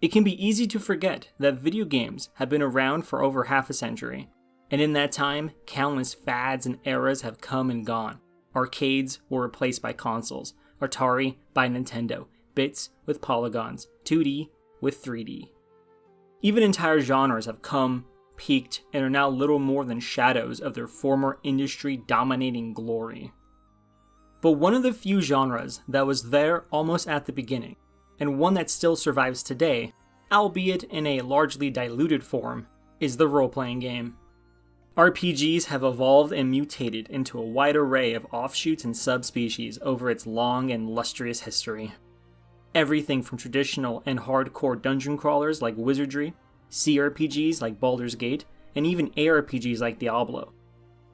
It can be easy to forget that video games have been around for over half a century, and in that time, countless fads and eras have come and gone. Arcades were replaced by consoles, Atari by Nintendo, bits with polygons, 2D with 3D. Even entire genres have come, peaked, and are now little more than shadows of their former industry-dominating glory. But one of the few genres that was there almost at the beginning, and one that still survives today, albeit in a largely diluted form, is the role-playing game. RPGs have evolved and mutated into a wide array of offshoots and subspecies over its long and lustrous history. Everything from traditional and hardcore dungeon crawlers like Wizardry, CRPGs like Baldur's Gate, and even ARPGs like Diablo.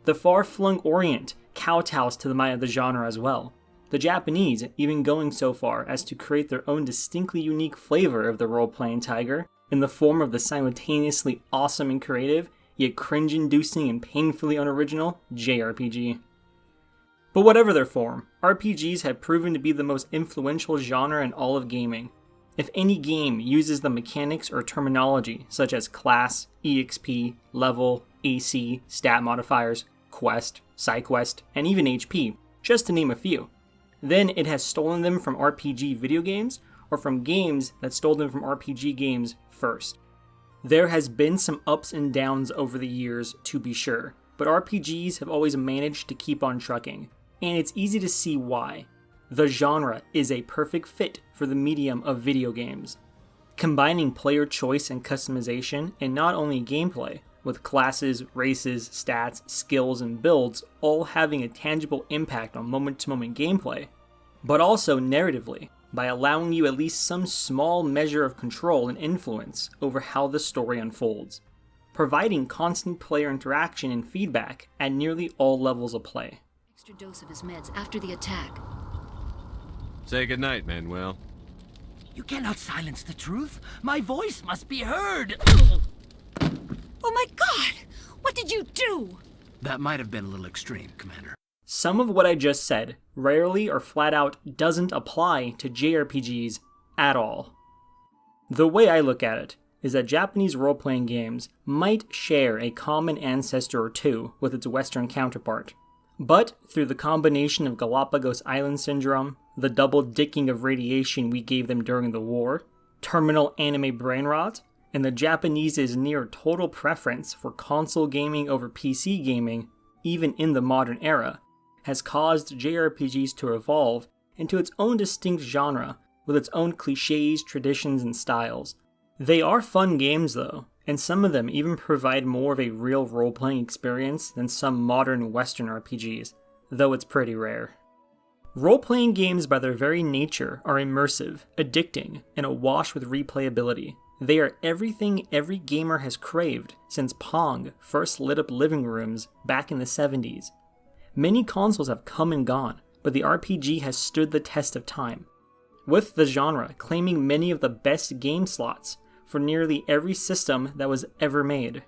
The far-flung Orient kowtows to the might of the genre as well, the Japanese even going so far as to create their own distinctly unique flavor of the role-playing tiger in the form of the simultaneously awesome and creative, yet cringe-inducing and painfully unoriginal JRPG. But whatever their form, RPGs have proven to be the most influential genre in all of gaming. If any game uses the mechanics or terminology such as class, EXP, level, AC, stat modifiers, quest, side quest, and even HP, just to name a few, then it has stolen them from RPG video games or from games that stole them from RPG games first. There has been some ups and downs over the years, to be sure, but RPGs have always managed to keep on trucking, and it's easy to see why. The genre is a perfect fit for the medium of video games. Combining player choice and customization in not only gameplay, with classes, races, stats, skills, and builds all having a tangible impact on moment-to-moment gameplay, but also narratively, by allowing you at least some small measure of control and influence over how the story unfolds, providing constant player interaction and feedback at nearly all levels of play. Extra dose of his meds after the attack. Say goodnight, Manuel. You cannot silence the truth. My voice must be heard. Oh my god! What did you do? That might have been a little extreme, Commander. Some of what I just said rarely or flat out doesn't apply to JRPGs at all. The way I look at it is that Japanese role-playing games might share a common ancestor or two with its Western counterpart, but through the combination of Galapagos Island Syndrome, the double dicking of radiation we gave them during the war, terminal anime brain rot, and the Japanese's near total preference for console gaming over PC gaming, even in the modern era, has caused JRPGs to evolve into its own distinct genre with its own cliches, traditions, and styles. They are fun games though, and some of them even provide more of a real role-playing experience than some modern Western RPGs, though it's pretty rare. Role-playing games by their very nature are immersive, addicting, and awash with replayability. They are everything every gamer has craved since Pong first lit up living rooms back in the 70s. Many consoles have come and gone, but the RPG has stood the test of time, with the genre claiming many of the best game slots for nearly every system that was ever made.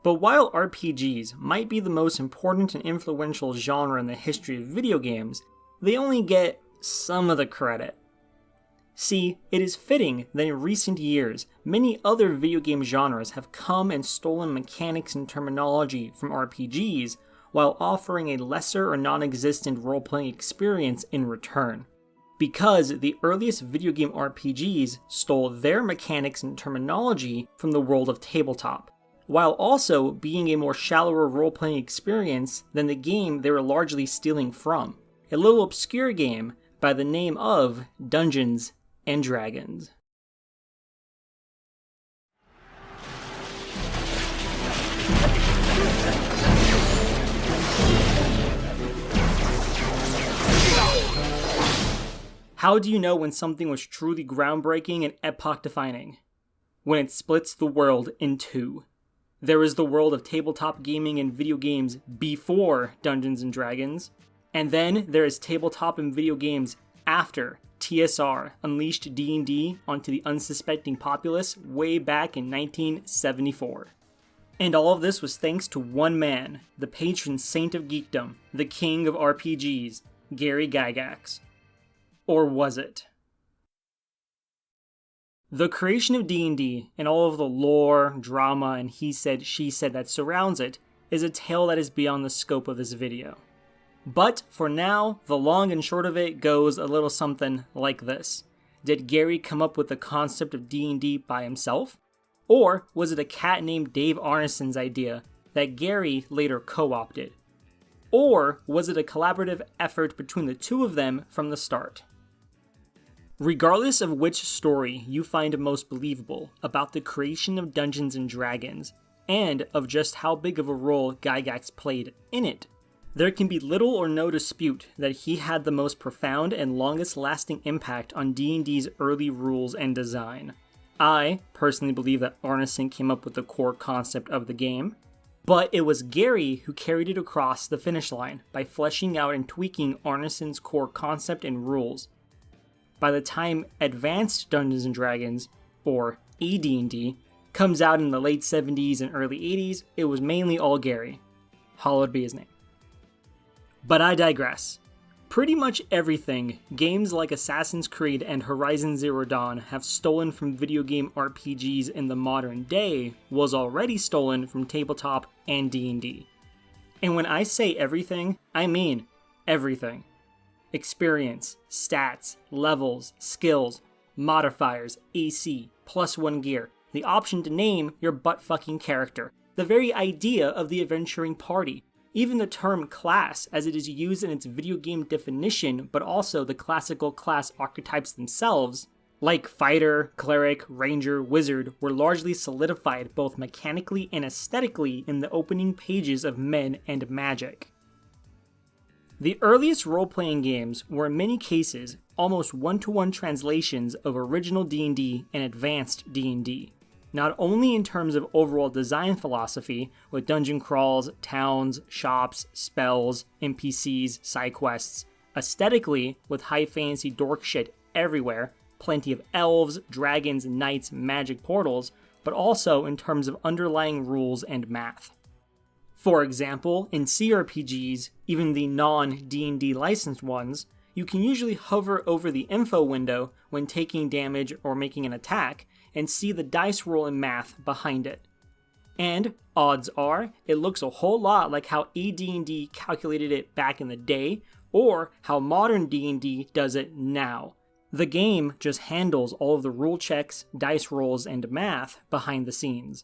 But while RPGs might be the most important and influential genre in the history of video games, they only get some of the credit. See, it is fitting that in recent years, many other video game genres have come and stolen mechanics and terminology from RPGs while offering a lesser or non-existent role-playing experience in return. Because the earliest video game RPGs stole their mechanics and terminology from the world of tabletop, while also being a more shallower role-playing experience than the game they were largely stealing from, a little obscure game by the name of Dungeons and Dragons. How do you know when something was truly groundbreaking and epoch-defining? When it splits the world in two. There is the world of tabletop gaming and video games before Dungeons and Dragons, and then there is tabletop and video games after TSR unleashed D&D onto the unsuspecting populace way back in 1974. And all of this was thanks to one man, the patron saint of geekdom, the king of RPGs, Garry Gygax. Or was it? The creation of D&D and all of the lore, drama, and he said, she said that surrounds it is a tale that is beyond the scope of this video. But for now, the long and short of it goes a little something like this. Did Garry come up with the concept of D&D by himself? Or was it a cat named Dave Arneson's idea that Garry later co-opted? Or was it a collaborative effort between the two of them from the start? Regardless of which story you find most believable about the creation of Dungeons & Dragons, and of just how big of a role Gygax played in it, there can be little or no dispute that he had the most profound and longest lasting impact on D&D's early rules and design. I personally believe that Arneson came up with the core concept of the game, but it was Garry who carried it across the finish line by fleshing out and tweaking Arneson's core concept and rules. By the time Advanced Dungeons & Dragons, or AD&D, comes out in the late 70s and early 80s, it was mainly all Garry. Hallowed be his name. But I digress. Pretty much everything games like Assassin's Creed and Horizon Zero Dawn have stolen from video game RPGs in the modern day was already stolen from tabletop and D&D. And when I say everything, I mean everything. Experience, stats, levels, skills, modifiers, AC, +1 gear, the option to name your butt-fucking character, the very idea of the adventuring party, even the term class as it is used in its video game definition, but also the classical class archetypes themselves, like fighter, cleric, ranger, wizard, were largely solidified both mechanically and aesthetically in the opening pages of Men and Magic. The earliest role-playing games were in many cases almost one-to-one translations of original D&D and advanced D&D, not only in terms of overall design philosophy, with dungeon crawls, towns, shops, spells, NPCs, side quests, aesthetically, with high fantasy dork shit everywhere, plenty of elves, dragons, knights, magic portals, but also in terms of underlying rules and math. For example, in CRPGs, even the non-D&D licensed ones, you can usually hover over the info window when taking damage or making an attack and see the dice roll and math behind it. And, odds are, it looks a whole lot like how AD&D calculated it back in the day, or how modern D&D does it now. The game just handles all of the rule checks, dice rolls, and math behind the scenes.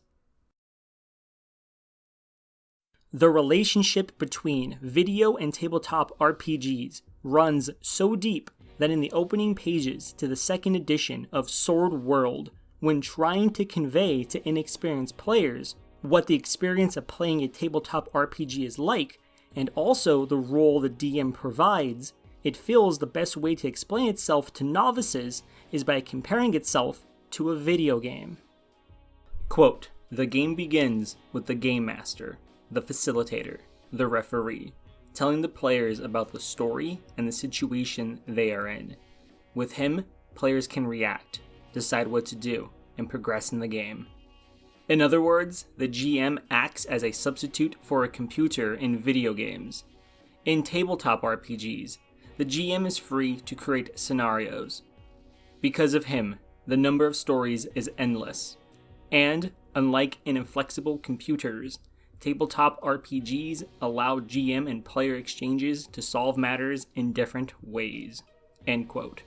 The relationship between video and tabletop RPGs runs so deep that in the opening pages to the second edition of Sword World, when trying to convey to inexperienced players what the experience of playing a tabletop RPG is like, and also the role the DM provides, it feels the best way to explain itself to novices is by comparing itself to a video game. Quote, "The game begins with the game master, the facilitator, the referee, telling the players about the story and the situation they are in. With him, players can react, decide what to do, and progress in the game. In other words, the GM acts as a substitute for a computer in video games. In tabletop RPGs, the GM is free to create scenarios. Because of him, the number of stories is endless. And, unlike in inflexible computers, tabletop RPGs allow GM and player exchanges to solve matters in different ways." End quote.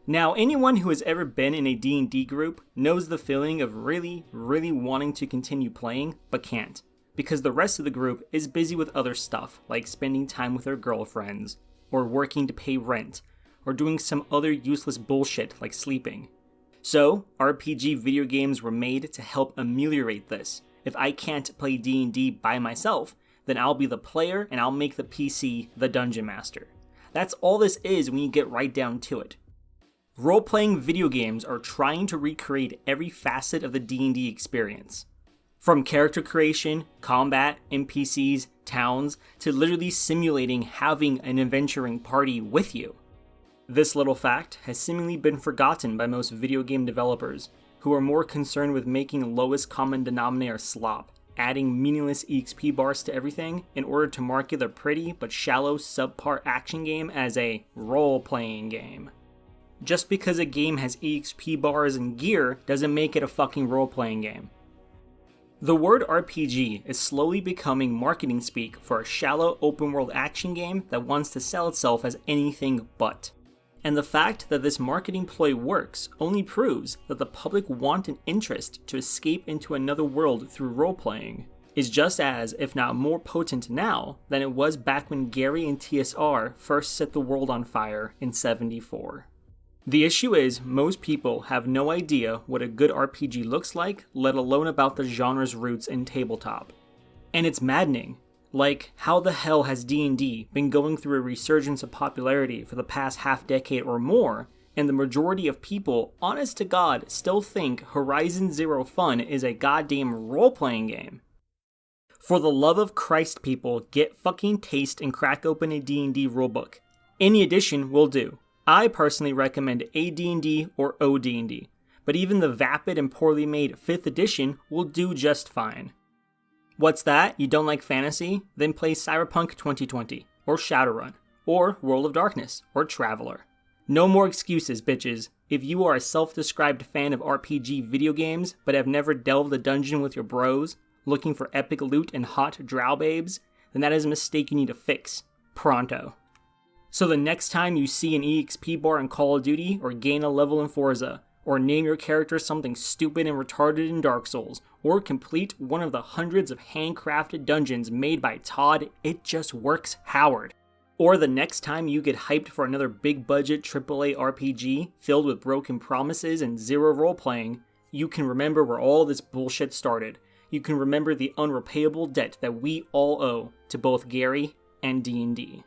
Now, anyone who has ever been in a D&D group knows the feeling of really wanting to continue playing, but can't, because the rest of the group is busy with other stuff, like spending time with their girlfriends, or working to pay rent, or doing some other useless bullshit like sleeping. So, RPG video games were made to help ameliorate this. If I can't play D&D by myself, then I'll be the player and I'll make the PC the dungeon master. That's all this is when you get right down to it. Role-playing video games are trying to recreate every facet of the D&D experience. From character creation, combat, NPCs, towns, to literally simulating having an adventuring party with you. This little fact has seemingly been forgotten by most video game developers, who are more concerned with making lowest common denominator slop, adding meaningless EXP bars to everything in order to market their pretty but shallow subpar action game as a role-playing game. just because a game has EXP bars and gear doesn't make it a fucking role-playing game. The word RPG is slowly becoming marketing speak for a shallow open-world action game that wants to sell itself as anything but. And the fact that this marketing ploy works only proves that the public want an interest to escape into another world through role-playing is just as, if not more potent now, than it was back when Garry and TSR first set the world on fire in '74. The issue is, most people have no idea what a good RPG looks like, let alone about the genre's roots in tabletop. And it's maddening. Like, how the hell has D&D been going through a resurgence of popularity for the past half decade or more, and the majority of people, honest to God, still think Horizon Zero Fun is a goddamn role-playing game? For the love of Christ, people, get fucking taste and crack open a D&D rulebook. Any edition will do. I personally recommend AD&D or OD&D, but even the vapid and poorly made 5th edition will do just fine. What's that? You don't like fantasy? Then play Cyberpunk 2020, or Shadowrun, or World of Darkness, or Traveler. No more excuses, bitches. If you are a self-described fan of RPG video games, but have never delved a dungeon with your bros, looking for epic loot and hot drow babes, then that is a mistake you need to fix. Pronto. So the next time you see an EXP bar in Call of Duty, or gain a level in Forza, or name your character something stupid and retarded in Dark Souls, or complete one of the hundreds of handcrafted dungeons made by Todd It Just Works Howard, or the next time you get hyped for another big budget AAA RPG filled with broken promises and zero role-playing, you can remember where all this bullshit started. You can remember the unrepayable debt that we all owe to both Garry and D&D.